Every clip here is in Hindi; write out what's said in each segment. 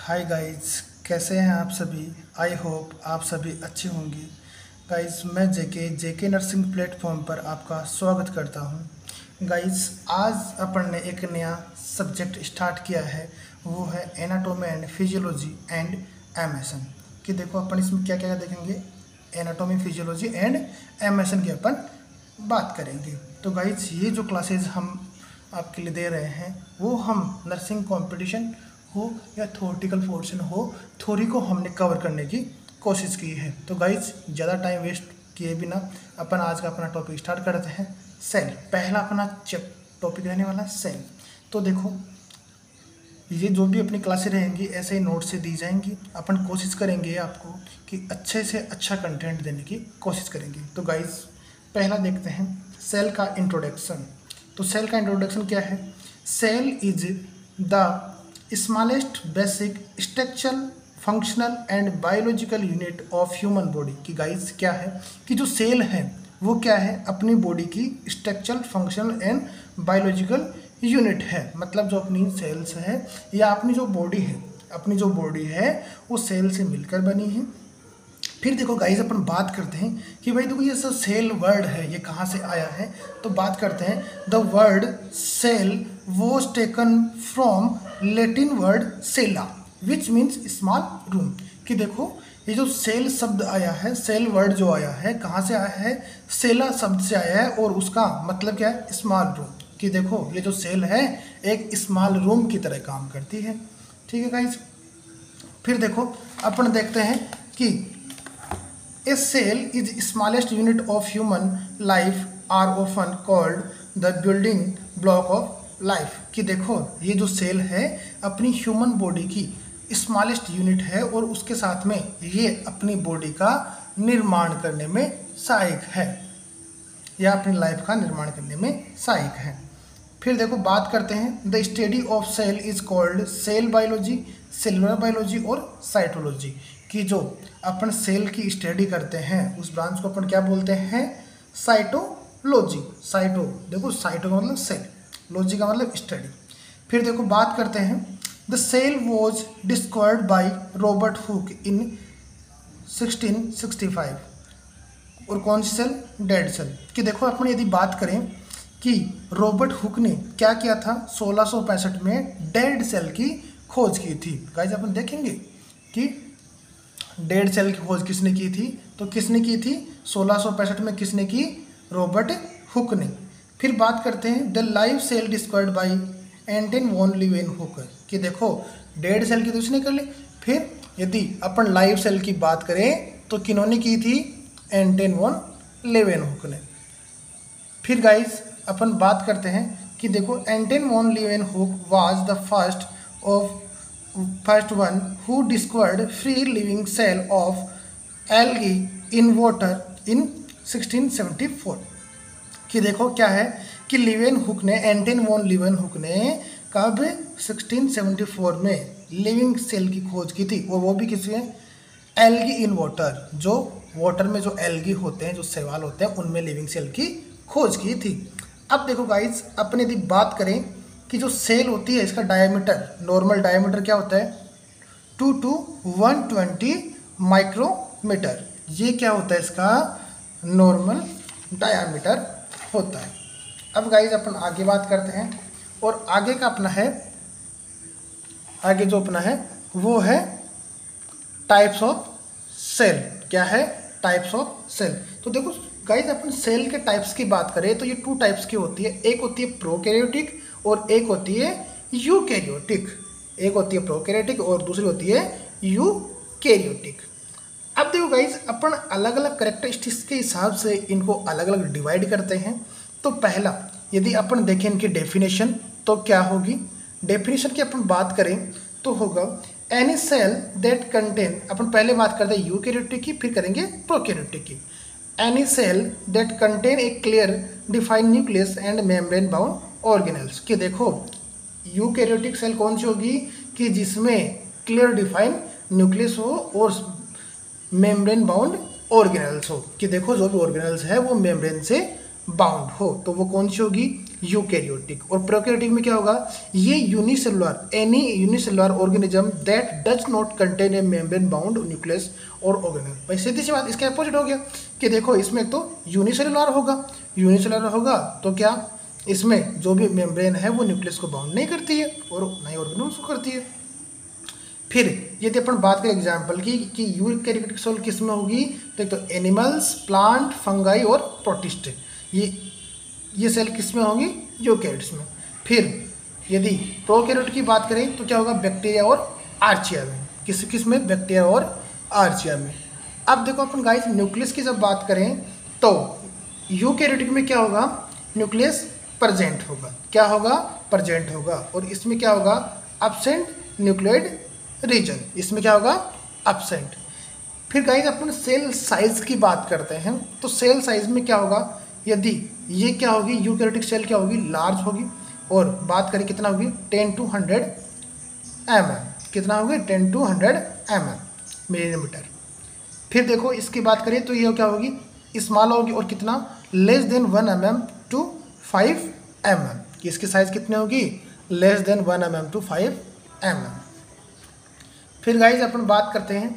हाय गाइस, कैसे हैं आप सभी। आई होप आप सभी अच्छे होंगे। गाइस, मैं जेके नर्सिंग प्लेटफॉर्म पर आपका स्वागत करता हूं। गाइस, आज अपन ने एक नया सब्जेक्ट स्टार्ट किया है, वो है anatomy and physiology and MSN. कि देखो अपन इसमें क्या क्या देखेंगे, एनाटॉमी, फिजियोलॉजी एंड एमएसएन की अपन बात करेंगे। तो गाइस, ये जो क्लासेज हम आपके लिए दे रहे हैं वो हम नर्सिंग कंपटीशन हो या थ्योरेटिकल पोर्शन हो, थ्योरी को हमने कवर करने की कोशिश की है। तो गाइज, ज़्यादा टाइम वेस्ट किए बिना अपन आज का अपना टॉपिक स्टार्ट करते हैं। सेल, पहला अपना टॉपिक रहने वाला सेल। तो देखो, ये जो भी अपनी क्लासें रहेंगी ऐसे ही नोट से दी जाएंगी। अपन कोशिश करेंगे आपको कि अच्छे से अच्छा कंटेंट देने की कोशिश करेंगे। तो गाइज, पहला देखते हैं सेल का इंट्रोडक्शन। तो सेल का इंट्रोडक्शन क्या है? Cell is the smallest basic structural functional and biological unit of human body. की गाइस, क्या है कि जो सेल है वो क्या है, अपनी बॉडी की structural functional and biological unit है। मतलब जो अपनी सेल्स है या अपनी जो बॉडी है वो सेल से मिलकर बनी है। फिर देखो गाइस, अपन बात करते हैं कि भाई देखो, ये सब सेल वर्ड है, ये कहाँ से आया है। तो बात करते हैं, the word cell was taken from Latin word cella which means small room. कि देखो, ये जो सेल शब्द आया है, सेल वर्ड जो आया है, कहाँ से आया है? सेला शब्द से आया है और उसका मतलब क्या है? Small room. कि देखो, ये जो सेल है एक स्मॉल रूम की तरह काम करती है। ठीक है गाइस। फिर देखो, अपन देखते हैं कि A cell is smallest unit of human life are often called the building block of life। कि देखो, ये जो सेल है अपनी ह्यूमन बॉडी की स्मॉलेस्ट यूनिट है और उसके साथ में ये अपनी बॉडी का निर्माण करने में सहायक है या अपनी लाइफ का निर्माण करने में सहायक है। फिर देखो, बात करते हैं, the study of cell is called cell biology, cellular biology और साइटोलॉजी। कि जो अपन सेल की स्टडी करते हैं उस ब्रांच को अपन क्या बोलते हैं? साइटोलॉजी। साइटो, देखो साइटो का मतलब सेल, लॉजी का मतलब स्टडी। फिर देखो, बात करते हैं, the cell was discovered by Robert Hooke in 1665। और कौन सी सेल? Dead cell. कि देखो, अपन यदि बात करें कि रॉबर्ट हुक ने क्या किया था, 1665 में डेड सेल की खोज की थी। गाइस, अपन देखेंगे कि डेड सेल की खोज किसने की थी। तो किसने की थी? 1665 में किसने की? रॉबर्ट हुक ने। फिर बात करते हैं, the live cell discovered by Anton van Leeuwenhoek. कि देखो, डेड सेल की तो उसने कर ली, फिर यदि अपन लाइव सेल की बात करें तो किन्होंने की थी? एंटन वॉन लीवेनहुक ने। फिर गाइस, अपन बात करते हैं कि देखो, Anton van Leeuwenhoek was the first one who discovered free living cell of algae in water in 1674। कि देखो, क्या है कि लीवेनहुक ने, एंटन वॉन लीवेनहुक ने कब? 1674 में लिविंग सेल की खोज की थी। और वो भी किसी एल्गी इन वाटर, जो वाटर में जो एल्गी होते हैं, जो शैवाल होते हैं, उनमें लिविंग सेल की खोज की थी। अब देखो गाइस, अपन यदि बात करें कि जो सेल होती है इसका डायमीटर, नॉर्मल डायमीटर क्या होता है? 2 to 120 माइक्रोमीटर। ये क्या होता है? इसका नॉर्मल डायमीटर होता है। अब गाइज, अपन आगे बात करते हैं और आगे का अपना है, आगे जो अपना है वो है टाइप्स ऑफ सेल। क्या है? Types of cell. तो देखो गाइज, अपन सेल के टाइप्स की बात करें तो ये 2 टाइप्स की होती है। एक होती है प्रोकैरियोटिक और एक होती है यूकैरियोटिक। एक होती है प्रोकैरियोटिक और दूसरी होती है यूकैरियोटिक। अब देखो गाइज, अपन अलग अलग कैरेक्टरिस्टिक्स के हिसाब से इनको अलग अलग डिवाइड करते हैं। तो पहला, यदि अपन देखें इनकी डेफिनेशन तो क्या होगी? डेफिनेशन की अपन बात करें तो होगा एनी सेल दैट कंटेन, अपन पहले बात करते हैं यूकैरियोटिक की, फिर करेंगे प्रोकैरियोटिक की। Any cell that contain a clear defined nucleus and membrane bound organelles. कि देखो, यूकैरियोटिक सेल कौन सी होगी? कि जिसमें क्लियर डिफाइन न्यूक्लियस हो और मेम्ब्रेन बाउंड ऑर्गेनेल्स हो। कि देखो, जो भी ऑर्गेनेल्स है वो मेम्ब्रेन से बाउंड हो, तो वो कौन सी होगी? यूकैरियोटिक। और प्रोकैरियोटिक में क्या होगा, ये unicellular, any unicellular organism that does not contain a membrane bound nucleus और ऑर्गेनेल। भाई सीधी सी बात, इसके अपोजिट हो गया कि देखो इसमें तो यूनिसेलुलर होगा, यूनिसेलुलर होगा तो क्या इसमें जो भी मेम्ब्रेन है वो न्यूक्लियस को बाउंड नहीं करती है और नई ऑर्गेनेल्स को करती है। फिर यदि अपन बात करें एग्जाम्पल की कि यूकैरियोटिक सेल किस में होगी, तो एक तो एनिमल्स, प्लांट, फंगाई और प्रोटिस्ट, ये सेल किस में होंगी, यूकैरियोट्स में। फिर यदि प्रोकैरियोट की बात करें तो क्या होगा, बैक्टीरिया और आर्चिया में। किस में, बैक्टीरिया और आर्चिया में। अब देखो अपन गाइस न्यूक्लियस की जब बात करें तो यूकैरियोटिक में क्या होगा, न्यूक्लियस प्रेजेंट होगा, क्या होगा, प्रेजेंट होगा। और इसमें क्या होगा, एब्सेंट न्यूक्लियोइड रीजन, इसमें क्या होगा, एब्सेंट। फिर गाइस अपन सेल साइज की बात करते हैं तो सेल साइज में क्या होगा, यदि ये क्या होगी, यूकैरियोटिक सेल क्या होगी, लार्ज होगी। और बात करें कितना होगी, 10 to 100 mm, कितना होगी, 10 to 100 mm मिलीमीटर। फिर देखो इसकी बात करें तो ये क्या होगी, स्मॉल होगी और कितना, less than 1 mm to 5 mm, कि इसकी साइज कितनी होगी, less than 1 mm to 5 mm। फिर गाइज अपन बात करते हैं,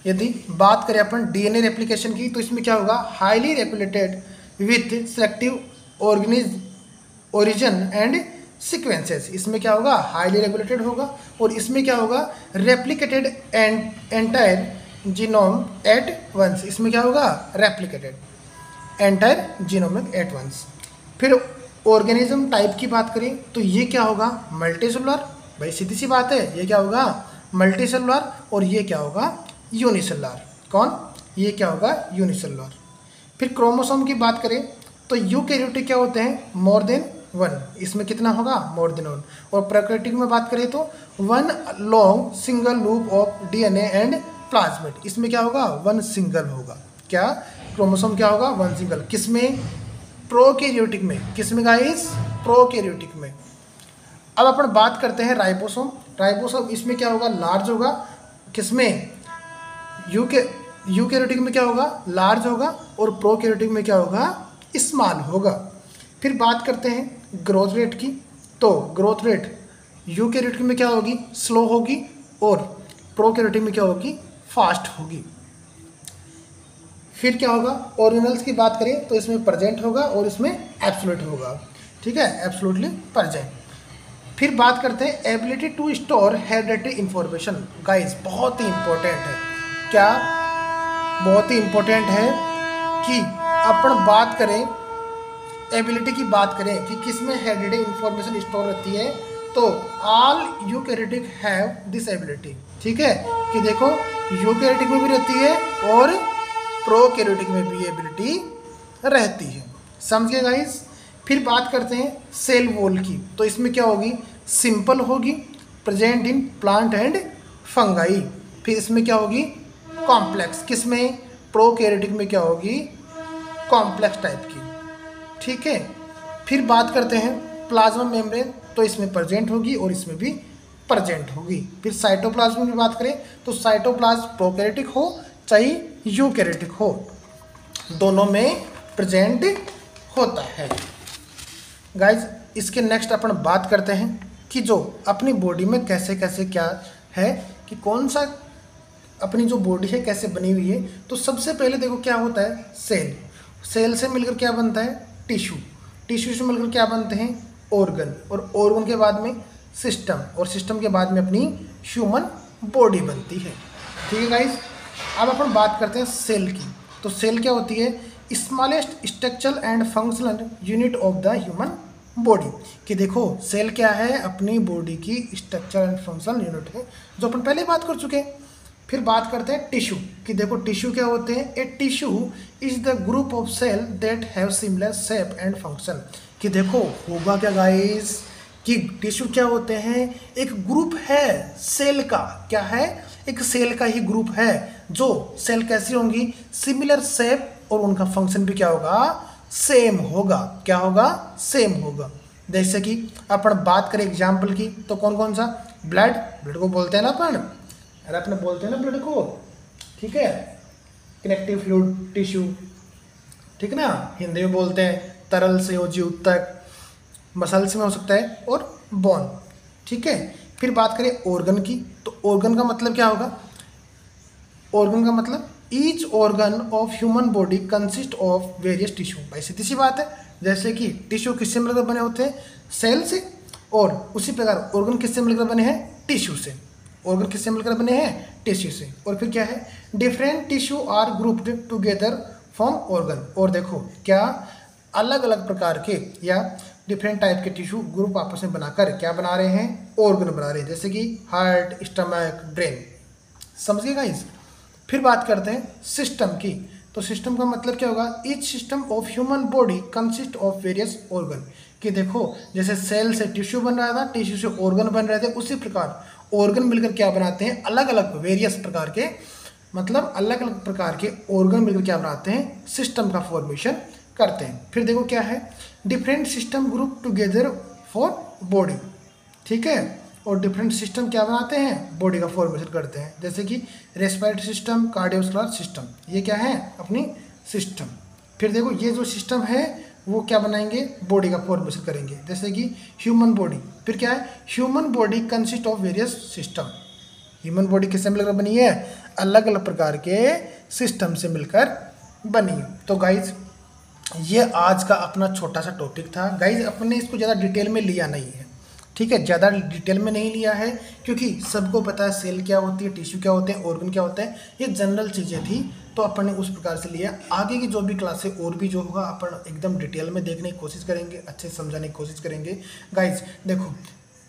यदि बात करें अपन डीएनए रेप्लिकेशन की तो इसमें क्या होगा, highly replicated with selective origin and sequences, इसमें क्या होगा, हाईली रेगुलेटेड होगा। और इसमें क्या होगा, replicated entire genome at once, इसमें क्या होगा, replicated entire genome at once. फिर ऑर्गेनिज्म टाइप की बात करें तो ये क्या होगा, मल्टीसेलुलर, भाई सीधी सी बात है, ये क्या होगा, मल्टीसेलुलर। और ये क्या होगा, यूनिसेलुलर, कौन, ये क्या होगा, यूनिसेलुलर। फिर क्रोमोसोम की बात करें तो यूकैरियोटिक क्या होते हैं, मोर देन 1, इसमें कितना होगा, मोर देन 1। और प्रोकैरियोटिक में बात करें तो 1 long single loop of DNA and plasmid, इसमें क्या होगा, 1 सिंगल होगा, क्या क्रोमोसोम क्या होगा, 1 सिंगल। किसमें, प्रोकैरियोटिक में, किसमें गाइस, प्रोकैरियोटिक में। अब अपन बात करते हैं राइबोसोम। राइबोसोम इसमें क्या होगा, लार्ज होगा, किसमें, यूकैरियोटिक में क्या होगा, लार्ज होगा। और प्रोकैरियोटिक में क्या होगा, स्मॉल होगा। फिर बात करते हैं ग्रोथ रेट की, तो ग्रोथ रेट यूकैरियोटिक में क्या होगी, स्लो होगी। और प्रोकैरियोटिक में क्या होगी, फास्ट होगी। फिर क्या होगा, ऑर्गेनेल्स की बात करें तो इसमें प्रेजेंट होगा और इसमें एब्सोल्यूट होगा, ठीक है, एब्सोल्युटली प्रेजेंट। फिर बात करते हैं ability to store hereditary information. Guys बहुत ही इंपॉर्टेंट है, क्या, बहुत ही इंपॉर्टेंट है कि अपन बात करें, एबिलिटी की बात करें कि किसमें हेरिडिटरी इंफॉर्मेशन स्टोर रहती है, तो all eukaryotic have this ability, ठीक है, कि देखो यूकैरियोटिक में भी रहती है और प्रोकैरियोटिक में भी एबिलिटी रहती है, समझ गए गाइस। फिर बात करते हैं सेल वॉल की, तो इसमें क्या होगी, सिंपल होगी, present in plant and fungi. फिर इसमें क्या होगी, कॉम्प्लेक्स, किसमें, प्रोकैरियोटिक में क्या होगी, कॉम्प्लेक्स टाइप की, ठीक है। फिर बात करते हैं प्लाज्मा मेम्ब्रेन, तो इसमें प्रेजेंट होगी और इसमें भी प्रेजेंट होगी। फिर साइटोप्लाज्म की बात करें तो साइटोप्लाज्म प्रोकैरियोटिक हो चाहे यूकैरियोटिक हो, दोनों में प्रेजेंट होता है। गाइज इसके नेक्स्ट अपन बात करते हैं कि जो अपनी बॉडी में कैसे कैसे क्या है, कि कौन सा अपनी जो बॉडी है कैसे बनी हुई है। तो सबसे पहले देखो क्या होता है, सेल, सेल से मिलकर क्या बनता है, टिश्यू, टिश्यू से मिलकर क्या बनते हैं, ऑर्गन, और ऑर्गन के बाद में सिस्टम, और सिस्टम के बाद में अपनी ह्यूमन बॉडी बनती है, ठीक है गाइज। अब अपन बात करते हैं सेल की, तो सेल क्या होती है, smallest structural and functional unit of the human body. कि देखो सेल क्या है, अपनी बॉडी की स्ट्रक्चर एंड फंक्शनल यूनिट है, जो अपन पहले बात कर चुके हैं। फिर बात करते हैं टिश्यू, कि देखो टिश्यू क्या होते हैं, a tissue is the group of cell that have similar shape and function. कि देखो होगा क्या गाइस, कि टिश्यू क्या होते हैं, एक ग्रुप है सेल का, क्या है, एक सेल का ही ग्रुप है, जो सेल कैसी होंगी, सिमिलर शेप, और उनका फंक्शन भी क्या होगा, सेम होगा, क्या होगा, सेम होगा। जैसे कि अपन बात करें एग्जाम्पल की, तो कौन कौन सा, ब्लड, ब्लड को बोलते हैं ना अपन, अरे अपने बोलते हैं ना ब्लड को, ठीक है, कनेक्टिव फ्लूइड टिश्यू, ठीक है ना, हिंदी में बोलते हैं तरल संयोजी ऊतक, मसल्स में हो सकता है और बोन। ठीक है, फिर बात करें ऑर्गन की, तो ऑर्गन का मतलब क्या होगा? ऑर्गन का मतलब each organ of human body consist of various tissue. भाई सीधी सी बात है, जैसे कि टिश्यू किससे मिलकर बने होते हैं? सेल से। और उसी प्रकार ऑर्गन किससे मिलकर बने हैं? टिश्यू से। ऑर्गन किससे मिलकर बने हैं? टिश्यू से। और फिर क्या है? Different tissue are grouped together from organ. और देखो क्या अलग अलग प्रकार के या डिफरेंट टाइप के टिश्यू ग्रुप आपस में बनाकर क्या बना रहे हैं? ऑर्गन बना रहे हैं, जैसे कि हार्ट, स्टमक, ब्रेन। समझिए गाइस। फिर बात करते हैं सिस्टम की, तो सिस्टम का मतलब क्या होगा? Each system of human body consist of various organ. कि देखो जैसे सेल से टिश्यू बन रहा था, टिश्यू से ऑर्गन बन रहे थे, उसी प्रकार ऑर्गन मिलकर क्या बनाते हैं? अलग अलग वेरियस प्रकार के, मतलब अलग अलग प्रकार के ऑर्गन मिलकर क्या बनाते हैं? सिस्टम का फॉर्मेशन करते हैं। फिर देखो क्या है? Different system group together for body. ठीक है, और डिफरेंट सिस्टम क्या बनाते हैं? बॉडी का फॉर्मेशन करते हैं, जैसे कि रेस्पिरेटरी सिस्टम, कार्डियोवास्कुलर सिस्टम, ये क्या है? अपनी सिस्टम। फिर देखो ये जो सिस्टम है वो क्या बनाएंगे? बॉडी का फॉर्मेशन करेंगे, जैसे कि ह्यूमन बॉडी। फिर क्या है? Human body consist of various system. Human body किससे मिलकर बनी है? अलग अलग प्रकार के सिस्टम से मिलकर बनी है। तो गाइज ये आज का अपना छोटा सा टॉपिक था। गाइज अपने इसको ज़्यादा डिटेल में लिया नहीं है, ठीक है, ज़्यादा डिटेल में नहीं लिया है, क्योंकि सबको पता है सेल क्या होती है, टिश्यू क्या होते हैं, ऑर्गन क्या होते हैं, ये जनरल चीज़ें थी, तो अपन ने उस प्रकार से लिया। आगे की जो भी क्लास है और भी जो होगा अपन एकदम डिटेल में देखने की कोशिश करेंगे, अच्छे से समझाने की कोशिश करेंगे। गाइज देखो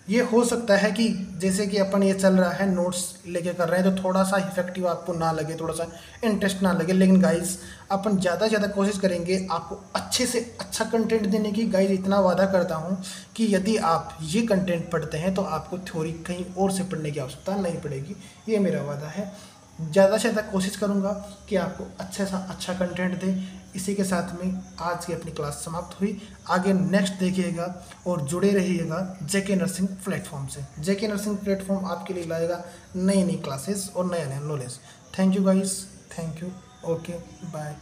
ये हो सकता है कि जैसे कि अपन ये चल रहा है नोट्स लेके कर रहे हैं तो थोड़ा सा इफेक्टिव आपको ना लगे, थोड़ा सा इंटरेस्ट ना लगे, लेकिन गाइज अपन ज़्यादा से ज़्यादा कोशिश करेंगे आपको अच्छे से अच्छा कंटेंट देने की। गाइज इतना वादा करता हूँ कि यदि आप ये कंटेंट पढ़ते हैं तो आपको थ्योरी कहीं और से पढ़ने की आवश्यकता नहीं पड़ेगी, ये मेरा वादा है। ज़्यादा से ज़्यादा कोशिश करूँगा कि आपको अच्छा सा अच्छा कंटेंट दे। इसी के साथ में आज की अपनी क्लास समाप्त हुई। आगे नेक्स्ट देखिएगा और जुड़े रहिएगा जेके नर्सिंग प्लेटफॉर्म से। जेके नर्सिंग प्लेटफॉर्म आपके लिए लाएगा नई नई क्लासेस और नया नया knowledge. Thank you guys, thank you, okay bye.